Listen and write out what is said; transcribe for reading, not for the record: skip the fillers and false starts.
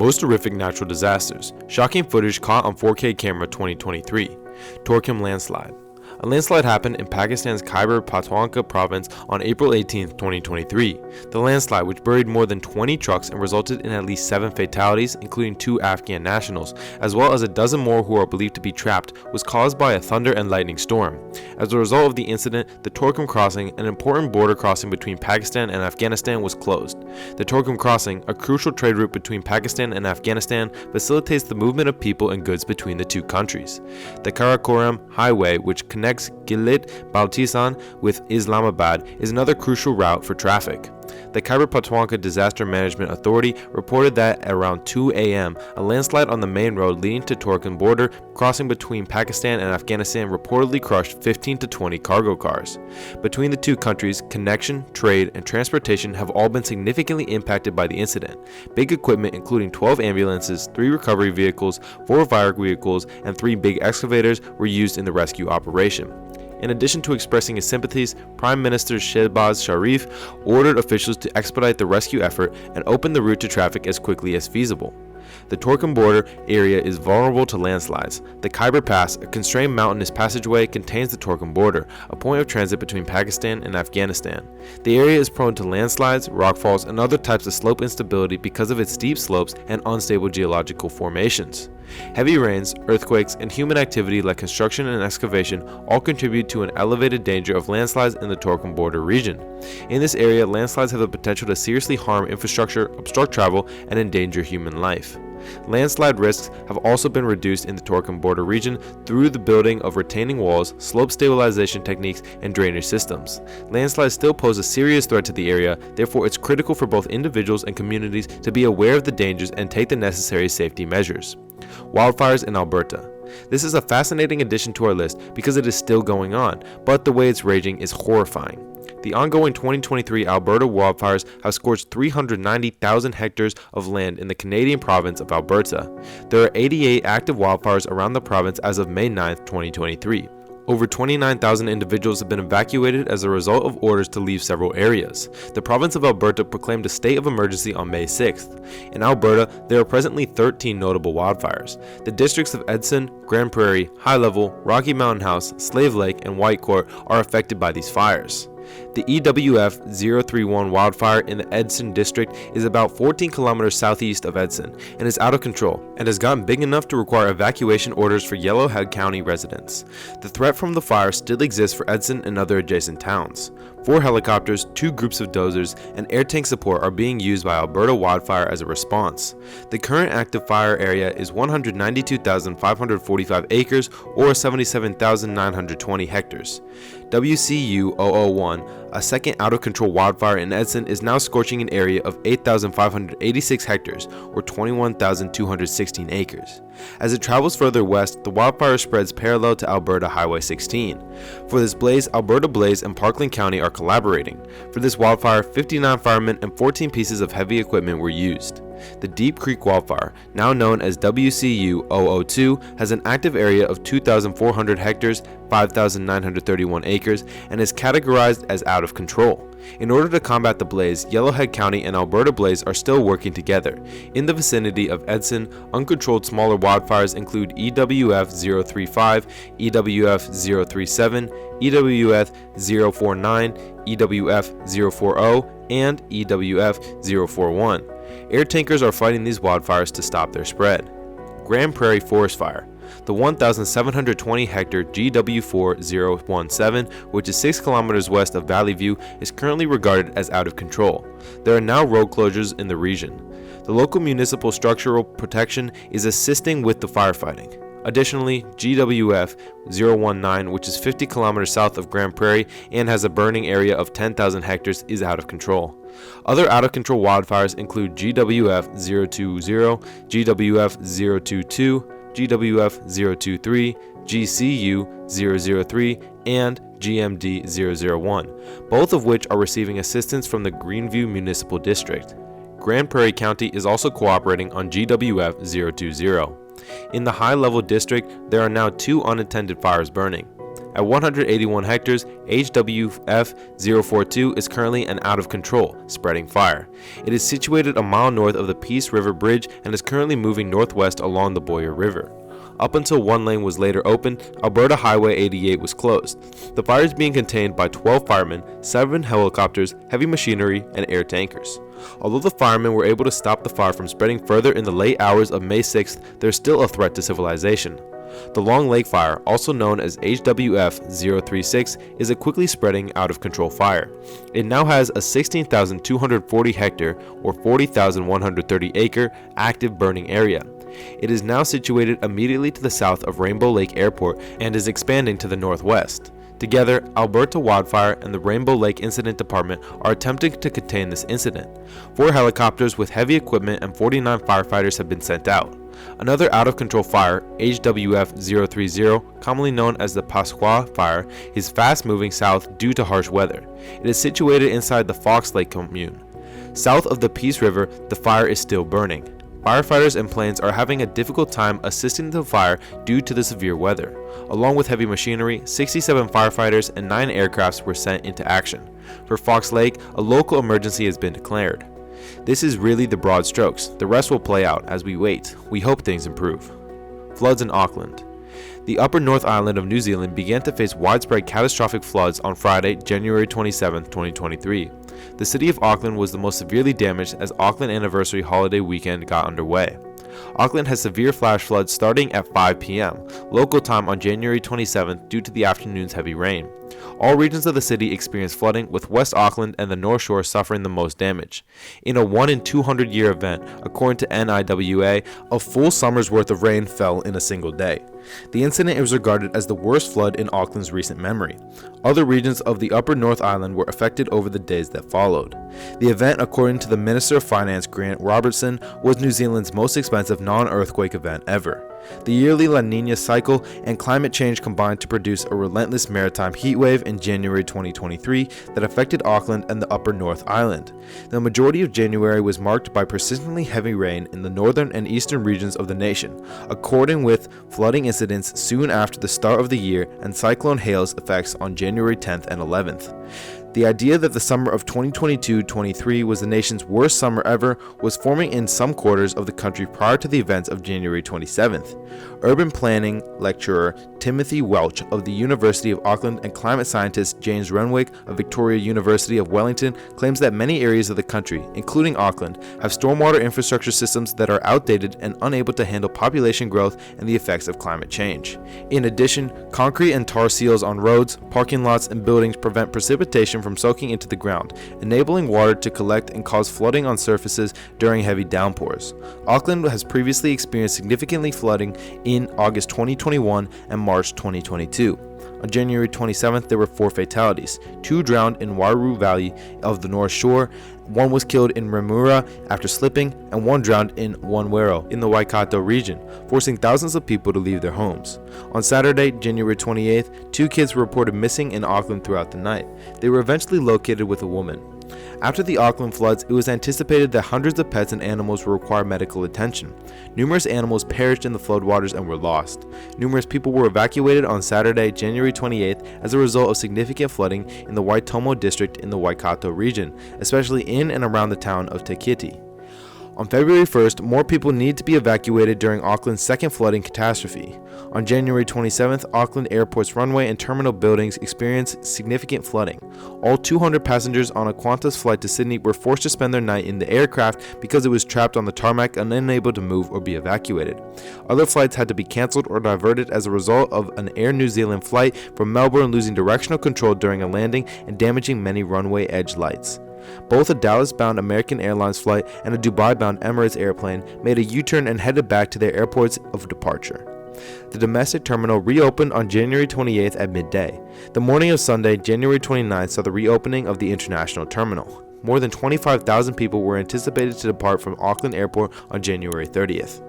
Most horrific natural disasters. Shocking footage caught on 4K camera 2023. Torkham landslide. A landslide happened in Pakistan's Khyber Pakhtunkhwa province on April 18, 2023. The landslide, which buried more than 20 trucks and resulted in at least 7 fatalities, including 2 Afghan nationals, as well as a dozen more who are believed to be trapped, was caused by a thunder and lightning storm. As a result of the incident, the Torkham crossing, an important border crossing between Pakistan and Afghanistan, was closed. The Torkham crossing, a crucial trade route between Pakistan and Afghanistan, facilitates the movement of people and goods between the two countries. The Torkham highway, which connects Baltistan with Islamabad, is another crucial route for traffic. The Khyber Pakhtunkhwa Disaster Management Authority reported that at around 2 a.m., a landslide on the main road leading to Torkham border crossing between Pakistan and Afghanistan reportedly crushed 15 to 20 cargo cars. Between the two countries, connection, trade, and transportation have all been significantly impacted by the incident. Big equipment including 12 ambulances, 3 recovery vehicles, 4 fire vehicles, and 3 big excavators were used in the rescue operation. In addition to expressing his sympathies, Prime Minister Shehbaz Sharif ordered officials to expedite the rescue effort and open the route to traffic as quickly as feasible. The Torkham border area is vulnerable to landslides. The Khyber Pass, a constrained mountainous passageway, contains the Torkham border, a point of transit between Pakistan and Afghanistan. The area is prone to landslides, rockfalls, and other types of slope instability because of its steep slopes and unstable geological formations. Heavy rains, earthquakes, and human activity like construction and excavation all contribute to an elevated danger of landslides in the Torkham border region. In this area, landslides have the potential to seriously harm infrastructure, obstruct travel, and endanger human life. Landslide risks have also been reduced in the Torkham border region through the building of retaining walls, slope stabilization techniques, and drainage systems. Landslides still pose a serious threat to the area, therefore it's critical for both individuals and communities to be aware of the dangers and take the necessary safety measures. Wildfires in Alberta. This is a fascinating addition to our list because it is still going on, but the way it's raging is horrifying. The ongoing 2023 Alberta wildfires have scorched 390,000 hectares of land in the Canadian province of Alberta. There are 88 active wildfires around the province as of May 9, 2023. Over 29,000 individuals have been evacuated as a result of orders to leave several areas. The province of Alberta proclaimed a state of emergency on May 6th. In Alberta, there are presently 13 notable wildfires. The districts of Edson, Grand Prairie, High Level, Rocky Mountain House, Slave Lake, and Whitecourt are affected by these fires. The EWF 031 wildfire in the Edson district is about 14 kilometers southeast of Edson and is out of control and has gotten big enough to require evacuation orders for Yellowhead County residents. The threat from the fire still exists for Edson and other adjacent towns. 4 helicopters, 2 groups of dozers, and air tank support are being used by Alberta Wildfire as a response. The current active fire area is 192,545 acres or 77,920 hectares. WCU 001, a second out-of-control wildfire in Edson, is now scorching an area of 8,586 hectares or 21,216 acres. As it travels further west, the wildfire spreads parallel to Alberta Highway 16. For this blaze, Alberta Blaze and Parkland County are collaborating. For this wildfire, 59 firemen and 14 pieces of heavy equipment were used. The Deep Creek wildfire, now known as WCU 002, has an active area of 2,400 hectares, 5,931 acres, and is categorized as out of control. In order to combat the blaze, Yellowhead County and Alberta Blaze are still working together. In the vicinity of Edson, uncontrolled smaller wildfires include EWF 035, EWF 037, EWF 049, EWF 040, and EWF 041. Air tankers are fighting these wildfires to stop their spread. Grand Prairie Forest Fire. The 1,720 hectare GW4017, which is 6 kilometers west of Valley View, is currently regarded as out of control. There are now road closures in the region. The local municipal structural protection is assisting with the firefighting. Additionally, GWF 019, which is 50 kilometers south of Grand Prairie and has a burning area of 10,000 hectares, is out of control. Other out-of-control wildfires include GWF 020, GWF 022, GWF 023, GCU 003, and GMD 001, both of which are receiving assistance from the Greenview Municipal District. Grand Prairie County is also cooperating on GWF 020. In the High Level District, there are now 2 unattended fires burning. At 181 hectares, HWF-042 is currently an out of control, spreading fire. It is situated a mile north of the Peace River Bridge and is currently moving northwest along the Boyer River. Up until one lane was later opened, Alberta Highway 88 was closed. The fire is being contained by 12 firemen, 7 helicopters, heavy machinery, and air tankers. Although the firemen were able to stop the fire from spreading further in the late hours of May 6th, there is still a threat to civilization. The Long Lake Fire, also known as HWF-036, is a quickly spreading out-of-control fire. It now has a 16,240 hectare or 40,130 acre active burning area. It is now situated immediately to the south of Rainbow Lake Airport and is expanding to the northwest. Together, Alberta Wildfire and the Rainbow Lake Incident Department are attempting to contain this incident. 4 helicopters with heavy equipment and 49 firefighters have been sent out. Another out-of-control fire, HWF-030, commonly known as the Pakhtunkhwa fire, is fast-moving south due to harsh weather. It is situated inside the Fox Lake commune. South of the Peace River, the fire is still burning. Firefighters and planes are having a difficult time assisting the fire due to the severe weather. Along with heavy machinery, 67 firefighters and 9 aircrafts were sent into action. For Fox Lake, a local emergency has been declared. This is really the broad strokes. The rest will play out as we wait. We hope things improve. Floods in Auckland. The upper North Island of New Zealand began to face widespread catastrophic floods on Friday, January 27, 2023. The city of Auckland was the most severely damaged as Auckland Anniversary holiday weekend got underway. Auckland has severe flash floods starting at 5 p.m. local time on January 27th due to the afternoon's heavy rain. All regions of the city experienced flooding, with West Auckland and the North Shore suffering the most damage. In a 1 in 200 year event, according to NIWA, a full summer's worth of rain fell in a single day. The incident is regarded as the worst flood in Auckland's recent memory. Other regions of the upper North Island were affected over the days that followed. The event, according to the Minister of Finance Grant Robertson, was New Zealand's most expensive non-earthquake event ever. The yearly La Niña cycle and climate change combined to produce a relentless maritime heatwave in January 2023 that affected Auckland and the upper North Island. The majority of January was marked by persistently heavy rain in the northern and eastern regions of the nation, according with flooding incidents soon after the start of the year and Cyclone Hale's effects on January 10th and 11th. The idea that the summer of 2022-23 was the nation's worst summer ever was forming in some quarters of the country prior to the events of January 27th. Urban planning lecturer Timothy Welch of the University of Auckland and climate scientist James Renwick of Victoria University of Wellington claims that many areas of the country, including Auckland, have stormwater infrastructure systems that are outdated and unable to handle population growth and the effects of climate change. In addition, concrete and tar seals on roads, parking lots, and buildings prevent precipitation from soaking into the ground, enabling water to collect and cause flooding on surfaces during heavy downpours. Auckland has previously experienced significant flooding in August 2021 and March 2022. On January 27th, there were 4 fatalities, 2 drowned in Wairau Valley of the North Shore, 1 was killed in Remuera after slipping, and 1 drowned in Wanwero in the Waikato region, forcing thousands of people to leave their homes. On Saturday, January 28th, 2 kids were reported missing in Auckland throughout the night. They were eventually located with a woman. After the Auckland floods, it was anticipated that hundreds of pets and animals would require medical attention. Numerous animals perished in the floodwaters and were lost. Numerous people were evacuated on Saturday, January 28th as a result of significant flooding in the Waitomo district in the Waikato region, especially in and around the town of Te Kiti. On February 1st, more people need to be evacuated during Auckland's second flooding catastrophe. On January 27th, Auckland Airport's runway and terminal buildings experienced significant flooding. All 200 passengers on a Qantas flight to Sydney were forced to spend their night in the aircraft because it was trapped on the tarmac and unable to move or be evacuated. Other flights had to be cancelled or diverted as a result of an Air New Zealand flight from Melbourne losing directional control during a landing and damaging many runway edge lights. Both a Dallas-bound American Airlines flight and a Dubai-bound Emirates airplane made a U-turn and headed back to their airports of departure. The domestic terminal reopened on January 28th at midday. The morning of Sunday, January 29th, saw the reopening of the international terminal. More than 25,000 people were anticipated to depart from Auckland Airport on January 30th.